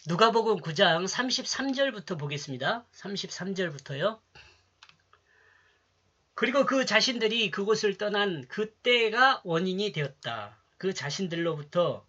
누가복음 9장 33절부터 보겠습니다. 33절부터요. 그리고 그 자신들이 그곳을 떠난 그때가 원인이 되었다. 그 자신들로부터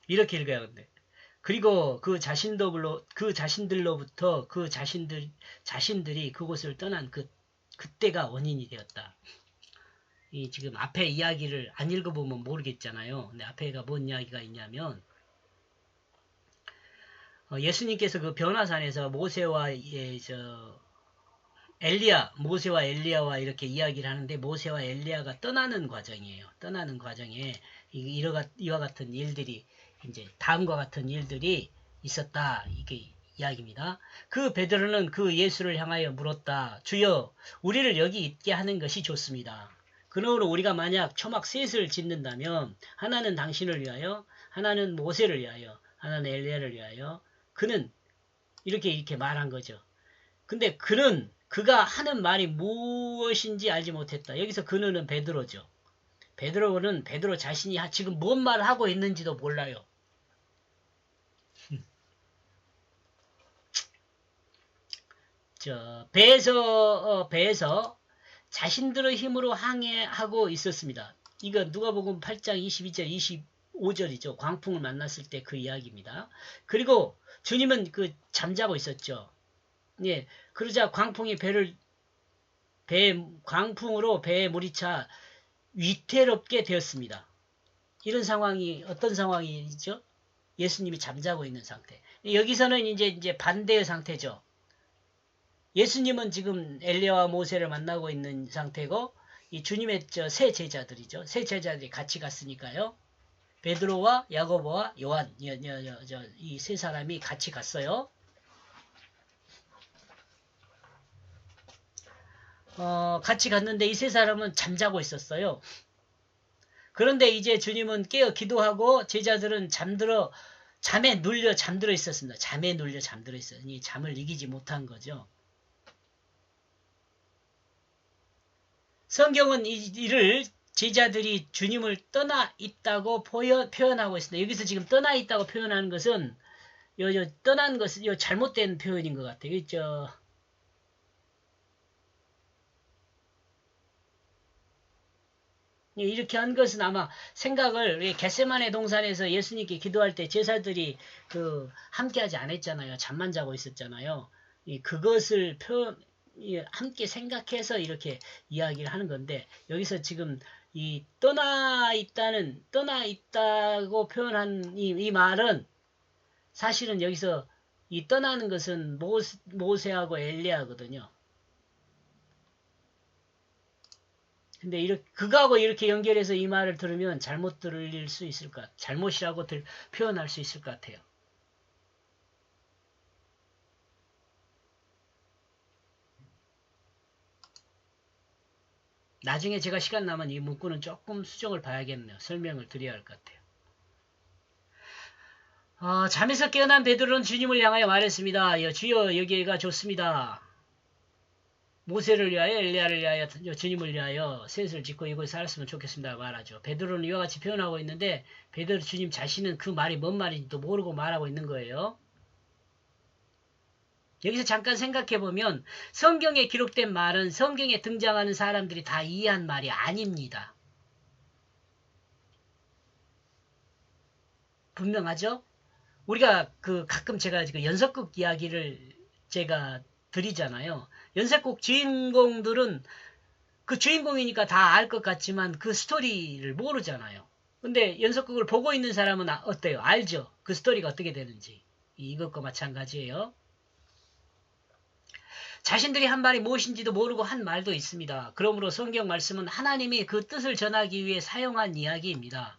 이렇게 읽어야 하는데. 그리고 그 자신들로부터 자신들이 그곳을 떠난 그때가 원인이 되었다. 이 지금 앞에 이야기를 안 읽어보면 모르겠잖아요. 근데 앞에가 뭔 이야기가 있냐면 예수님께서 그 변화산에서 모세와 모세와 엘리야와 이렇게 이야기를 하는데 모세와 엘리야가 떠나는 과정이에요. 떠나는 과정에 이와 같은 일들이 이제 다음과 같은 일들이 있었다. 이게 이야기입니다. 그 베드로는 그 예수를 향하여 물었다. 주여, 우리를 여기 있게 하는 것이 좋습니다. 그러므로 우리가 만약 초막 셋을 짓는다면 하나는 당신을 위하여, 하나는 모세를 위하여, 하나는 엘리야를 위하여. 그는 이렇게 말한 거죠. 근데 그가 하는 말이 무엇인지 알지 못했다. 여기서 그는 베드로죠. 베드로는 베드로 자신이 지금 뭔 말을 하고 있는지도 몰라요. 배에서 자신들의 힘으로 항해하고 있었습니다. 이거 누가복음 8장 22절 25절이죠. 광풍을 만났을 때 그 이야기입니다. 그리고 주님은 잠자고 있었죠. 예, 그러자 광풍으로 배에 물이 차 위태롭게 되었습니다. 이런 상황이 어떤 상황이죠? 예수님이 잠자고 있는 상태. 여기서는 이제 반대의 상태죠. 예수님은 지금 엘리야와 모세를 만나고 있는 상태고 이 주님의 세 제자들이죠. 세 제자들이 같이 갔으니까요. 베드로와 야고보와 요한 이 세 사람이 같이 갔어요. 같이 갔는데 이 세 사람은 잠자고 있었어요. 그런데 이제 주님은 깨어 기도하고 제자들은 잠에 눌려 잠들어 있었습니다. 잠에 눌려 잠들어 있었으니 잠을 이기지 못한 거죠. 성경은 이를 제자들이 주님을 떠나 있다고 표현하고 있습니다. 여기서 지금 떠나 있다고 표현하는 것은 떠난 것은 잘못된 표현인 것 같아요. 이렇게 한 것은 아마 생각을 겟세마네 동산에서 예수님께 기도할 때 제사들이 함께하지 않았잖아요. 잠만 자고 있었잖아요. 그것을 함께 생각해서 이렇게 이야기를 하는 건데 여기서 지금 이 떠나 있다고 표현한 이 말은 사실은 여기서 이 떠나는 것은 모세하고 엘리야거든요. 근데 그거하고 이렇게 연결해서 이 말을 들으면 잘못 들릴 수 있을 것 같아요. 잘못이라고 표현할 수 있을 것 같아요. 나중에 제가 시간 나면 이 문구는 조금 수정을 봐야겠네요. 설명을 드려야 할 것 같아요. 잠에서 깨어난 베드로는 주님을 향하여 말했습니다. 주여, 여기가 좋습니다. 모세를 위하여 엘리야를 위하여 주님을 위하여 셋을 짓고 이곳에 살았으면 좋겠습니다 말하죠. 베드로는 이와 같이 표현하고 있는데 베드로 주님 자신은 그 말이 뭔 말인지도 모르고 말하고 있는 거예요. 여기서 잠깐 생각해보면 성경에 기록된 말은 성경에 등장하는 사람들이 다 이해한 말이 아닙니다. 분명하죠? 우리가 가끔 제가 연속극 이야기를 제가 드리잖아요. 연속극 주인공들은 그 주인공이니까 다 알 것 같지만 그 스토리를 모르잖아요. 근데 연속극을 보고 있는 사람은 어때요? 알죠? 그 스토리가 어떻게 되는지. 이것과 마찬가지예요. 자신들이 한 말이 무엇인지도 모르고 한 말도 있습니다. 그러므로 성경 말씀은 하나님이 그 뜻을 전하기 위해 사용한 이야기입니다.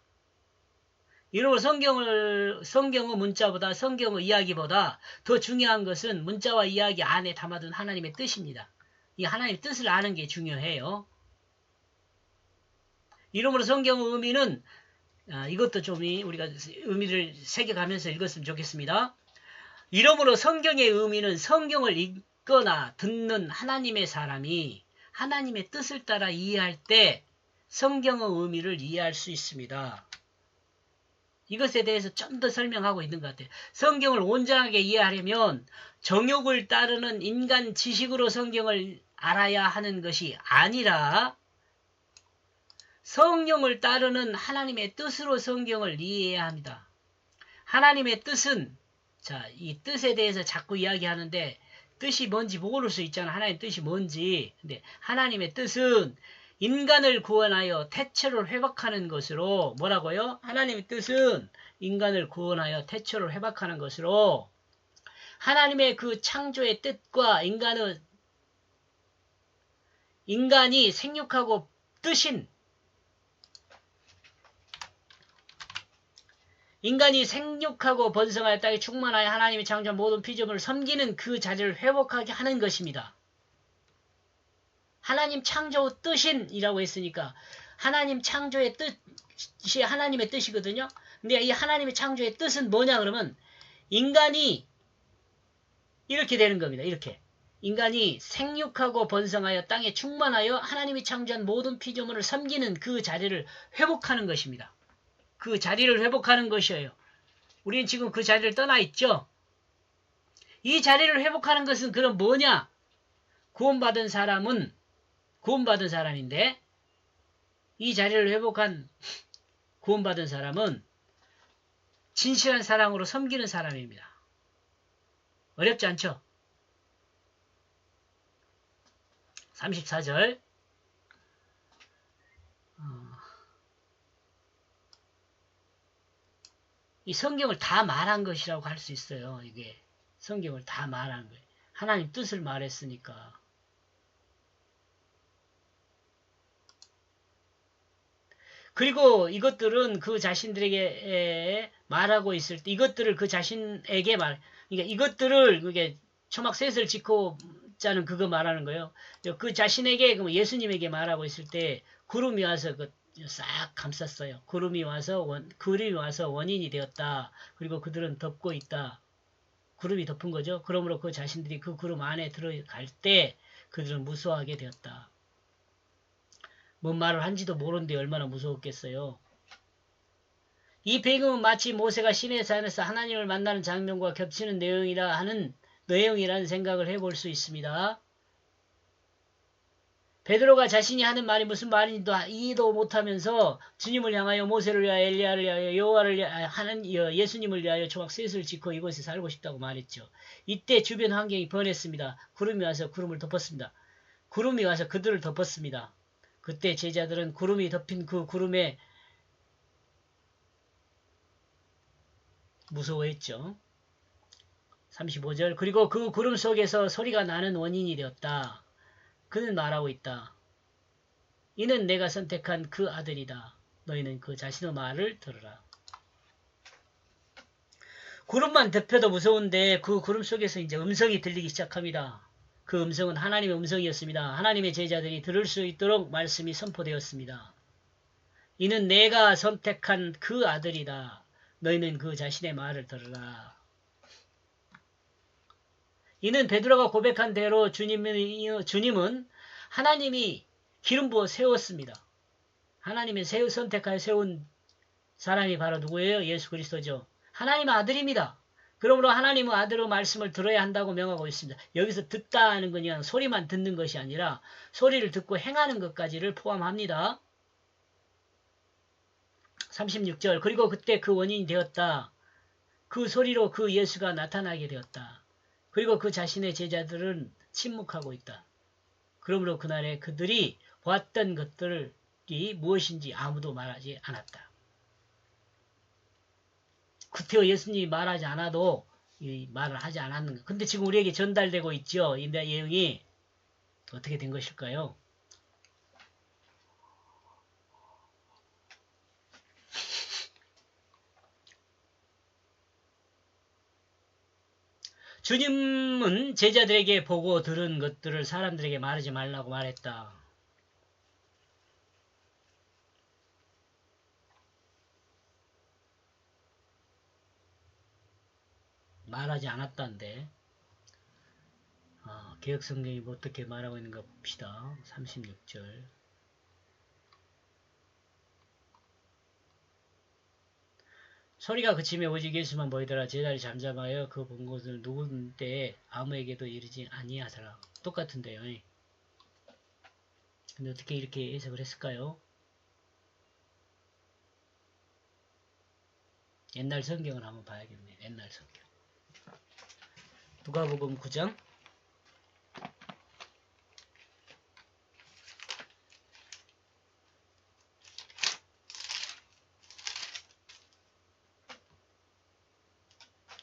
이러므로 성경의 문자보다 성경의 이야기보다 더 중요한 것은 문자와 이야기 안에 담아둔 하나님의 뜻입니다. 이 하나님의 뜻을 아는 게 중요해요. 이러므로 성경의 의미는 이것도 좀 우리가 의미를 새겨가면서 읽었으면 좋겠습니다. 이러므로 성경의 의미는 성경을 읽거나 듣는 하나님의 사람이 하나님의 뜻을 따라 이해할 때 성경의 의미를 이해할 수 있습니다. 이것에 대해서 좀 더 설명하고 있는 것 같아요. 성경을 온전하게 이해하려면 정욕을 따르는 인간 지식으로 성경을 알아야 하는 것이 아니라 성령을 따르는 하나님의 뜻으로 성경을 이해해야 합니다. 하나님의 뜻은, 자, 이 뜻에 대해서 자꾸 이야기하는데 뜻이 뭔지 모를 수 있잖아. 하나님의 뜻이 뭔지. 근데 하나님의 뜻은 인간을 구원하여 태초를 회복하는 것으로, 뭐라고요? 하나님의 뜻은 인간을 구원하여 태초를 회복하는 것으로, 하나님의 그 창조의 뜻과 인간이 생육하고 뜨신, 인간이 생육하고 번성하여 땅에 충만하여 하나님이 창조한 모든 피조물을 섬기는 그 자리를 회복하게 하는 것입니다. 하나님 창조 뜻인이라고 했으니까 하나님 창조의 뜻이 하나님의 뜻이거든요. 근데 이 하나님의 창조의 뜻은 뭐냐 그러면 인간이 이렇게 되는 겁니다. 이렇게. 인간이 생육하고 번성하여 땅에 충만하여 하나님이 창조한 모든 피조물을 섬기는 그 자리를 회복하는 것입니다. 그 자리를 회복하는 것이에요. 우리는 지금 그 자리를 떠나 있죠. 이 자리를 회복하는 것은 그럼 뭐냐? 구원받은 사람인데 이 자리를 회복한 구원받은 사람은 진실한 사랑으로 섬기는 사람입니다. 어렵지 않죠? 34절 이 성경을 다 말한 것이라고 할 수 있어요. 이게 성경을 다 말한 거예요. 하나님 뜻을 말했으니까. 그리고 이것들은 그 자신들에게 말하고 있을 때 이것들을 그 자신에게 그러니까 이것들을 그게 초막 셋을 짓고 자는 그거 말하는 거예요. 그 자신에게 예수님에게 말하고 있을 때 구름이 와서 싹 감쌌어요. 구름이 와서 원인이 되었다. 그리고 그들은 덮고 있다. 구름이 덮은 거죠. 그러므로 그 자신들이 그 구름 안에 들어갈 때 그들은 무서워하게 되었다. 뭔 말을 한지도 모르는데 얼마나 무서웠겠어요. 이 배경은 마치 모세가 시내 산에서 하나님을 만나는 장면과 겹치는 내용이라는 생각을 해볼 수 있습니다. 베드로가 자신이 하는 말이 무슨 말인지도 이해도 못하면서 주님을 향하여 모세를 위하여 엘리야를 위하여 여호와를 위하여 예수님을 위하여 초막 셋을 짓고 이곳에 살고 싶다고 말했죠. 이때 주변 환경이 변했습니다. 구름이 와서 구름을 덮었습니다. 구름이 와서 그들을 덮었습니다. 그때 제자들은 구름이 덮인 그 구름에 무서워했죠. 35절 그리고 그 구름 속에서 소리가 나는 원인이 되었다. 그는 말하고 있다. 이는 내가 선택한 그 아들이다. 너희는 그 자신의 말을 들으라. 구름만 덮여도 무서운데 그 구름 속에서 이제 음성이 들리기 시작합니다. 그 음성은 하나님의 음성이었습니다. 하나님의 제자들이 들을 수 있도록 말씀이 선포되었습니다. 이는 내가 선택한 그 아들이다. 너희는 그 자신의 말을 들으라. 이는 베드로가 고백한 대로 주님은 하나님이 기름 부어 세웠습니다. 하나님이 선택하여 세운 사람이 바로 누구예요? 예수 그리스도죠. 하나님의 아들입니다. 그러므로 하나님의 아들의 말씀을 들어야 한다고 명하고 있습니다. 여기서 듣다 하는 건 그냥 소리만 듣는 것이 아니라 소리를 듣고 행하는 것까지를 포함합니다. 36절 그리고 그때 그 원인이 되었다. 그 소리로 그 예수가 나타나게 되었다. 그리고 그 자신의 제자들은 침묵하고 있다. 그러므로 그날에 그들이 보았던 것들이 무엇인지 아무도 말하지 않았다. 구태여 예수님이 말하지 않아도 이 말을 하지 않았는 것. 근데 지금 우리에게 전달되고 있죠. 이 내용이 어떻게 된 것일까요? 주님은 제자들에게 보고 들은 것들을 사람들에게 말하지 말라고 말했다. 말하지 않았다는데 개혁성경이 어떻게 말하고 있는가 봅시다. 36절 소리가 그치며 오직 예수만 보이더라. 제자리 잠잠하여 그 본 것을 누군데 아무에게도 이르지 아니하더라. 똑같은데요. 근데 어떻게 이렇게 해석을 했을까요? 옛날 성경을 한번 봐야겠네. 옛날 성경. 누가복음 9장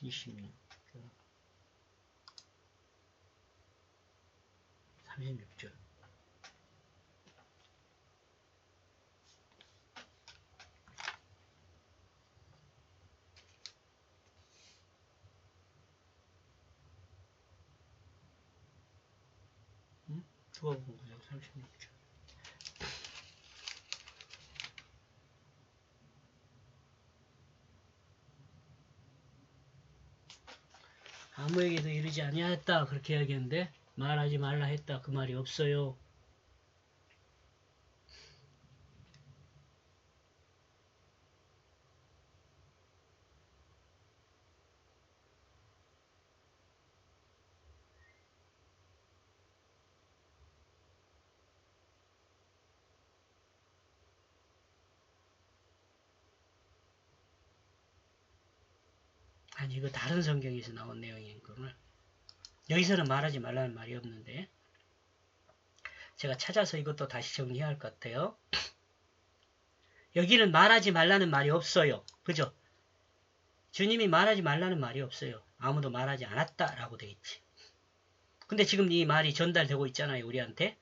26, 36절. 누가복음 9장 36절. 아무에게도 이르지 아니하였다 그렇게 이야기했는데 말하지 말라 했다 그 말이 없어요. 아니 이거 다른 성경에서 나온 내용이거든요. 여기서는 말하지 말라는 말이 없는데 제가 찾아서 이것도 다시 정리해야 할 것 같아요. 여기는 말하지 말라는 말이 없어요. 그죠? 주님이 말하지 말라는 말이 없어요. 아무도 말하지 않았다라고 돼 있지. 근데 지금 이 말이 전달되고 있잖아요. 우리한테.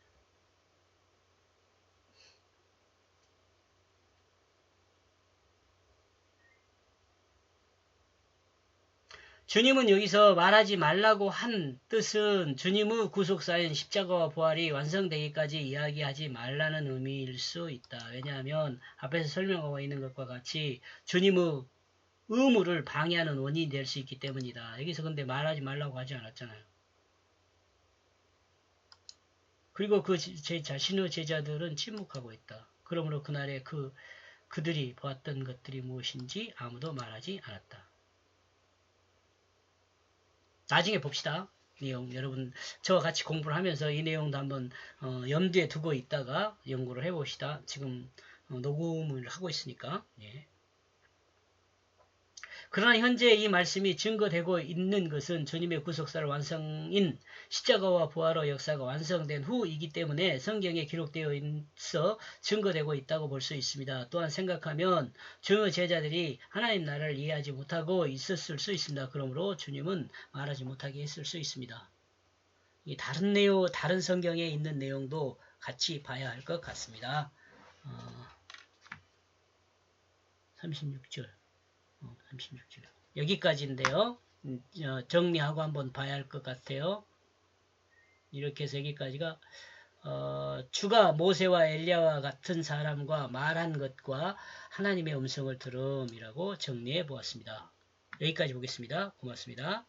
주님은 여기서 말하지 말라고 한 뜻은 주님의 구속사인 십자가와 부활이 완성되기까지 이야기하지 말라는 의미일 수 있다. 왜냐하면 앞에서 설명하고 있는 것과 같이 주님의 의무를 방해하는 원인이 될 수 있기 때문이다. 여기서 근데 말하지 말라고 하지 않았잖아요. 그리고 제 자신의 제자들은 침묵하고 있다. 그러므로 그날에 그들이 보았던 것들이 무엇인지 아무도 말하지 않았다. 나중에 봅시다. 내용 여러분 저와 같이 공부를 하면서 이 내용도 한번 염두에 두고 있다가 연구를 해봅시다. 지금 녹음을 하고 있으니까. 예. 그러나 현재 이 말씀이 증거되고 있는 것은 주님의 구속사를 완성인 십자가와 부활의 역사가 완성된 후이기 때문에 성경에 기록되어 있어 증거되고 있다고 볼 수 있습니다. 또한 생각하면 주의 제자들이 하나님 나라를 이해하지 못하고 있었을 수 있습니다. 그러므로 주님은 말하지 못하게 했을 수 있습니다. 이 다른 내용, 다른 성경에 있는 내용도 같이 봐야 할 것 같습니다. 36절. 36절. 여기까지인데요. 정리하고 한번 봐야 할 것 같아요. 이렇게 해서 여기까지가 주가 모세와 엘리야와 같은 사람과 말한 것과 하나님의 음성을 들음이라고 정리해 보았습니다. 여기까지 보겠습니다. 고맙습니다.